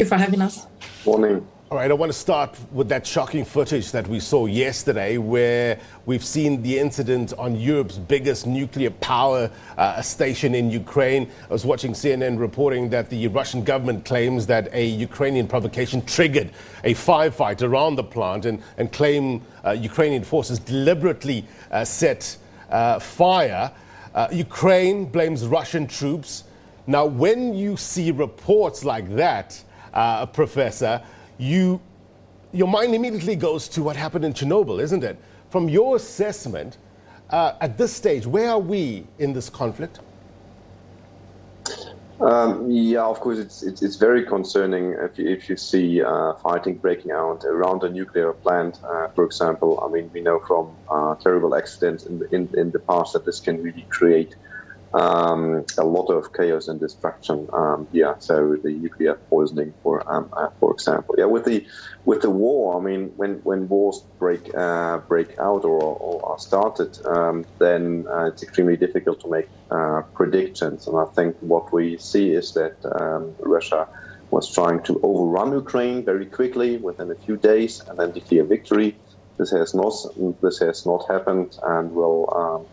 you for having us. Morning. All right, I want to start with that shocking footage that we saw yesterday where we've seen the incident on Europe's biggest nuclear power station in Ukraine. I was watching CNN reporting that the Russian government claims that a Ukrainian provocation triggered a firefight around the plant and claim Ukrainian forces deliberately set fire. Ukraine blames Russian troops. Now, when you see reports like that, Professor, your mind immediately goes to what happened in Chernobyl, isn't it? From your assessment, at this stage, where are we in this conflict? Yeah, of course, it's very concerning if you see fighting breaking out around a nuclear plant, for example. I mean, we know from terrible accidents in the past that this can really create a lot of chaos and destruction. So the nuclear poisoning, for example. Yeah, with the war, I mean, when wars break out or are started, then it's extremely difficult to make predictions. And I think what we see is that Russia was trying to overrun Ukraine very quickly within a few days and then declare victory. This has not happened, and will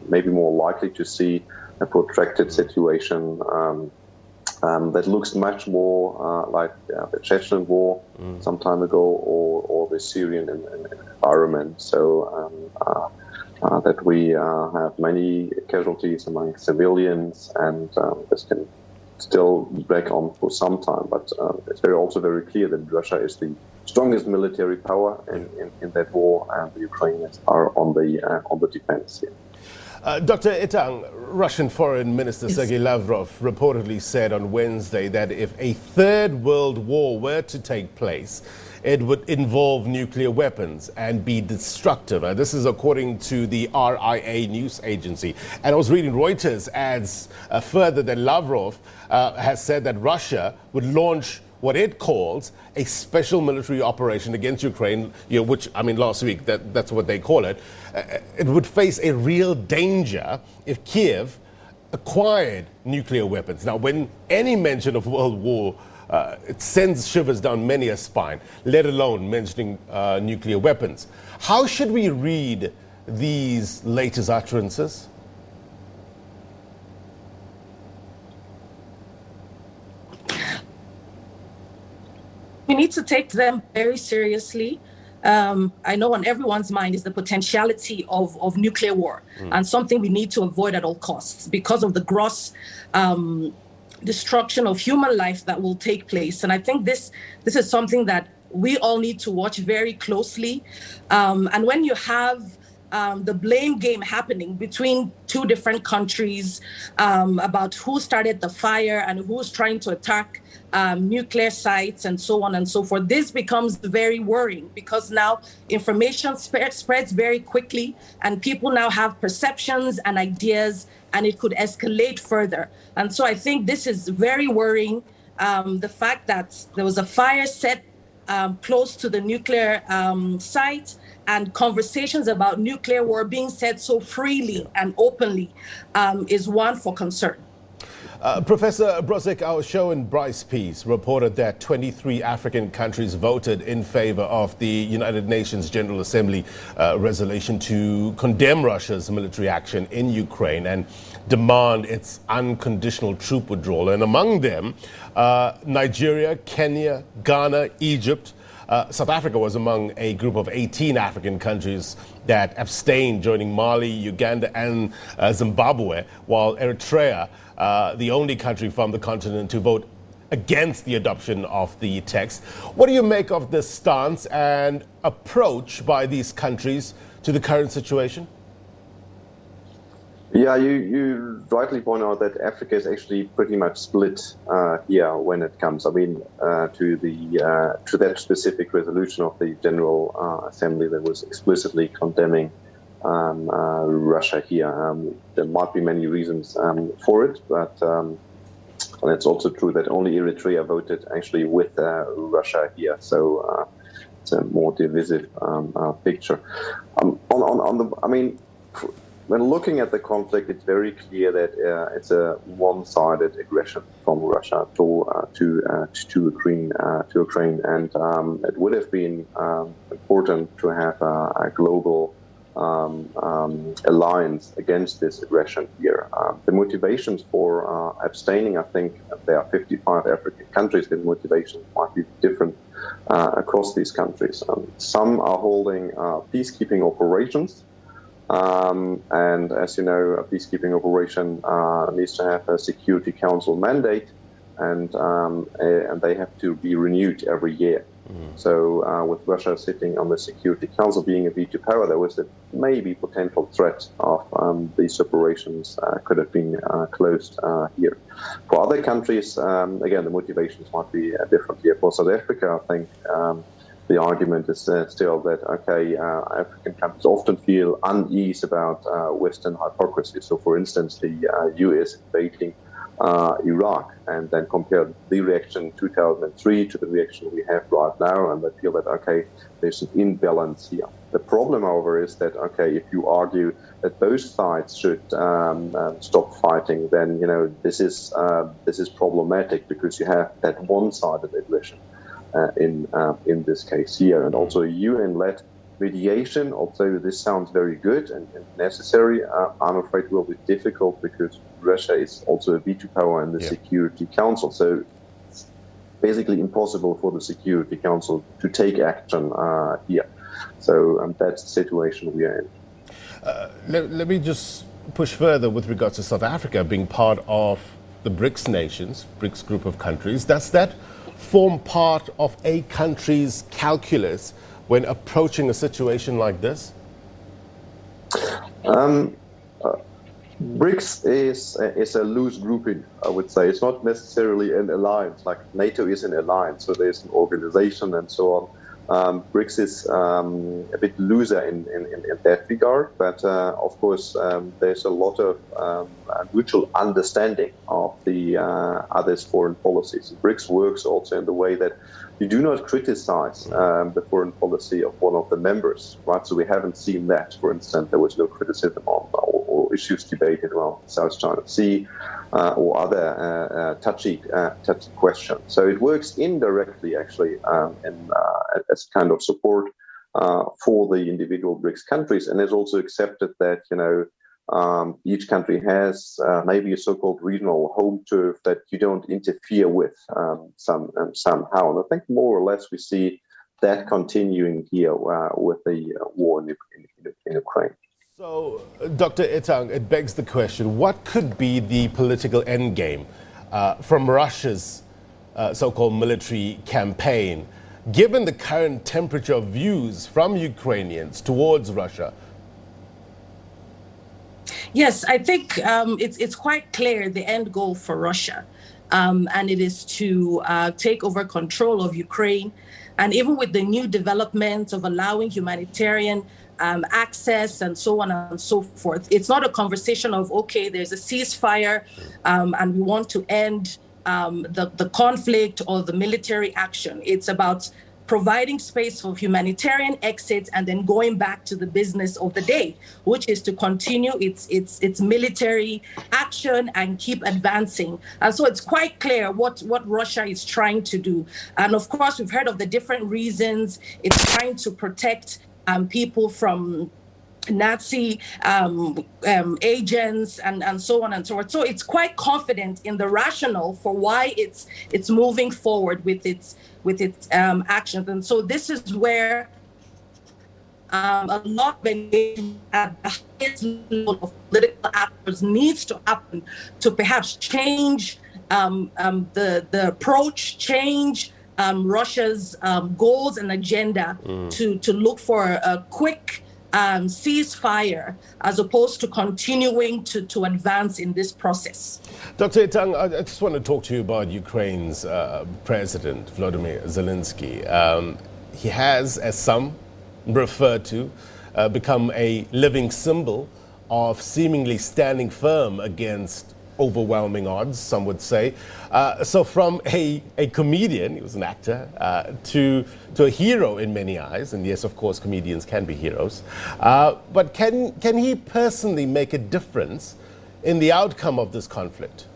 maybe more likely to see a protracted situation that looks much more like the Chechen war some time ago, or the Syrian environment. So that we have many casualties among civilians, and this can still drag on for some time. But it's also very clear that Russia is the strongest military power in that war, and the Ukrainians are on the defense here. Dr. Etang, Russian Foreign Minister Sergei Lavrov reportedly said on Wednesday that if a third world war were to take place, it would involve nuclear weapons and be destructive. This is according to the RIA news agency. And I was reading Reuters adds further that Lavrov has said that Russia would launch what it calls a special military operation against Ukraine, which, I mean, last week, that's what they call it. It would face a real danger if Kiev acquired nuclear weapons. Now, when any mention of World War, it sends shivers down many a spine, let alone mentioning nuclear weapons. How should we read these latest utterances? We need to take them very seriously. I know on everyone's mind is the potentiality of nuclear war, and something we need to avoid at all costs because of the gross destruction of human life that will take place. And I think this is something that we all need to watch very closely. And when you have the blame game happening between two different countries about who started the fire and who's trying to attack nuclear sites and so on and so forth, this becomes very worrying because now information spreads very quickly and people now have perceptions and ideas, and it could escalate further. And so I think this is very worrying. The fact that there was a fire set close to the nuclear site, and conversations about nuclear war being said so freely and openly is one for concern. Professor Brosig, our show and Bryce piece reported that 23 African countries voted in favor of the United Nations General Assembly resolution to condemn Russia's military action in Ukraine and demand its unconditional troop withdrawal. And among them, Nigeria, Kenya, Ghana, Egypt, South Africa was among a group of 18 African countries that abstained, joining Mali, Uganda, and Zimbabwe, while Eritrea, the only country from the continent to vote against the adoption of the text. What do you make of this stance and approach by these countries to the current situation? Yeah, you rightly point out that Africa is actually pretty much split here when it comes, to that specific resolution of the General Assembly that was explicitly condemning Russia here. There might be many reasons for it, but and it's also true that only Eritrea voted actually with Russia here. So it's a more divisive picture. when looking at the conflict, it's very clear that it's a one-sided aggression from Russia to Ukraine, and it would have been important to have a global alliance against this aggression here. The motivations for abstaining, I think there are 55 African countries. The motivations might be different across these countries. Some are holding peacekeeping operations. And as you know, a peacekeeping operation needs to have a Security Council mandate, and they have to be renewed every year. So with Russia sitting on the Security Council, being a veto power, there was a maybe potential threat of these operations could have been closed here. For other countries, again, the motivations might be different here. For South Africa, I think the argument is still that, okay, African countries often feel unease about Western hypocrisy. So, for instance, the US invading Iraq, and then compare the reaction in 2003 to the reaction we have right now, and they feel that, okay, there's an imbalance here. The problem, however, is that, okay, if you argue that both sides should stop fighting, then, you know, this is problematic, because you have that one-sided aggression in this case here. And also UN-led mediation, although this sounds very good and necessary, I'm afraid will be difficult, because Russia is also a veto power in the Security Council. So it's basically impossible for the Security Council to take action here. So that's the situation we are in. Let me just push further with regards to South Africa being part of the BRICS nations, BRICS group of countries. Does that form part of a country's calculus when approaching a situation like this? BRICS is a loose grouping, I would say. It's not necessarily an alliance, like NATO is an alliance, so there's an organization and so on. BRICS is a bit looser in that regard, but of course there's a lot of mutual understanding of the others' foreign policies. BRICS works also in the way that you do not criticize the foreign policy of one of the members, right? So we haven't seen that. For instance, there was no criticism on or issues debated around the South China Sea or other touchy questions. So it works indirectly, actually, as kind of support for the individual BRICS countries, and has also accepted that, you know, each country has maybe a so-called regional home turf that you don't interfere with somehow. And I think more or less we see that continuing here with the war in Ukraine. So, Dr. Etang, it begs the question, what could be the political endgame from Russia's so-called military campaign, given the current temperature of views from Ukrainians towards Russia? Yes, I think it's quite clear the end goal for Russia, and it is to take over control of Ukraine. And even with the new developments of allowing humanitarian access and so on and so forth, it's not a conversation of, okay, there's a ceasefire and we want to end the conflict or the military action. It's about providing space for humanitarian exits and then going back to the business of the day, which is to continue its military action and keep advancing. And so it's quite clear what Russia is trying to do. And of course, we've heard of the different reasons. It's trying to protect people from Nazi agents and so on and so forth. So it's quite confident in the rationale for why it's moving forward with its actions. And so this is where a lot of engagement at the highest level of political actors needs to happen to perhaps change the approach, change Russia's goals and agenda to look for a quick ceasefire as opposed to continuing to advance in this process. Dr. Etang, I just want to talk to you about Ukraine's President, Volodymyr Zelensky. He has, as some refer to, become a living symbol of seemingly standing firm against overwhelming odds, some would say. So from a comedian, he was an actor, to a hero in many eyes, and yes, of course, comedians can be heroes, but can he personally make a difference in the outcome of this conflict?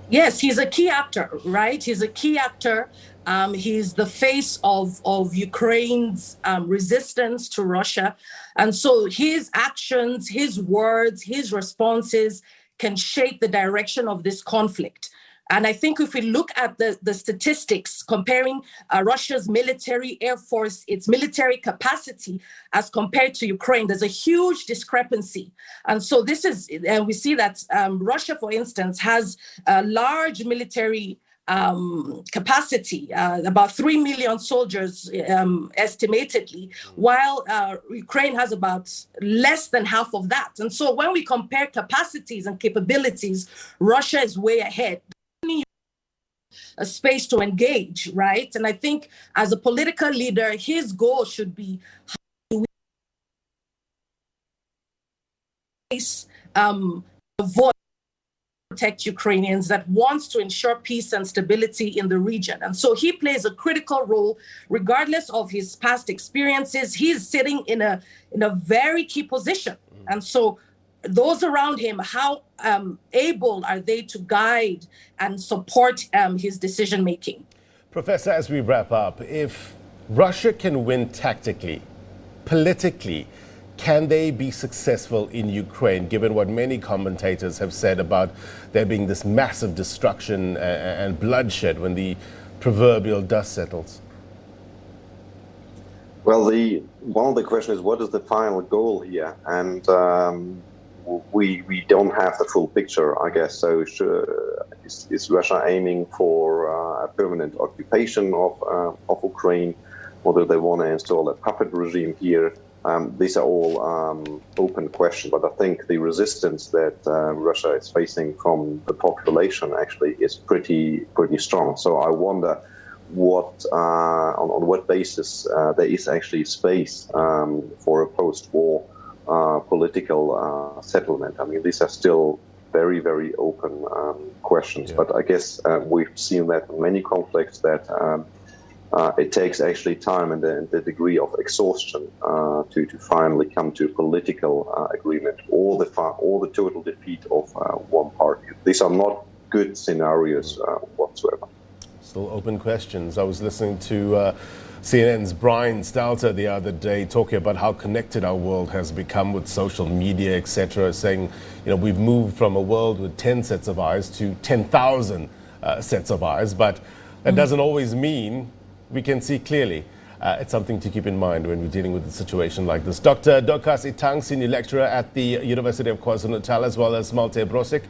Yes, he's a key actor, right? He's a key actor. He's the face of Ukraine's resistance to Russia. And so his actions, his words, his responses can shape the direction of this conflict. And I think if we look at the statistics comparing Russia's military air force, its military capacity as compared to Ukraine, there's a huge discrepancy. And so this is, and we see that Russia, for instance, has a large military capacity, about 3 million soldiers estimatedly, while Ukraine has about less than half of that. And so when we compare capacities and capabilities, Russia is way ahead. A space to engage, right? And I think as a political leader, his goal should be how do we avoid protect Ukrainians that wants to ensure peace and stability in the region. And so he plays a critical role, regardless of his past experiences. He's sitting in a very key position. And so those around him, how able are they to guide and support his decision making? Professor, as we wrap up, if Russia can win tactically, politically, can they be successful in Ukraine, given what many commentators have said about there being this massive destruction and bloodshed when the proverbial dust settles? Well, one of the questions is, what is the final goal here? And we don't have the full picture, I guess. So is Russia aiming for a permanent occupation of Ukraine, or do they want to install a puppet regime here? These are all open questions, but I think the resistance that Russia is facing from the population actually is pretty strong. So I wonder on what basis there is actually space for a post-war political settlement. I mean, these are still very, very open questions. Yeah. But I guess we've seen that in many conflicts that it takes actually time and the degree of exhaustion to finally come to a political agreement, or the total defeat of one party. These are not good scenarios whatsoever. Still open questions. I was listening to CNN's Brian Stelter the other day talking about how connected our world has become with social media, etc., saying, we've moved from a world with 10 sets of eyes to 10,000 sets of eyes, but that doesn't always mean we can see clearly. It's something to keep in mind when we're dealing with a situation like this. Dr. Dorcas Etang, Senior Lecturer at the University of Kwazulu-Natal, as well as Malte Brosig,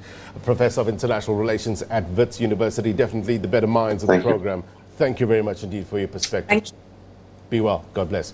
Professor of International Relations at Wits University. Definitely the better minds of the program. Thank you very much indeed for your perspective. Thank you. Be well. God bless.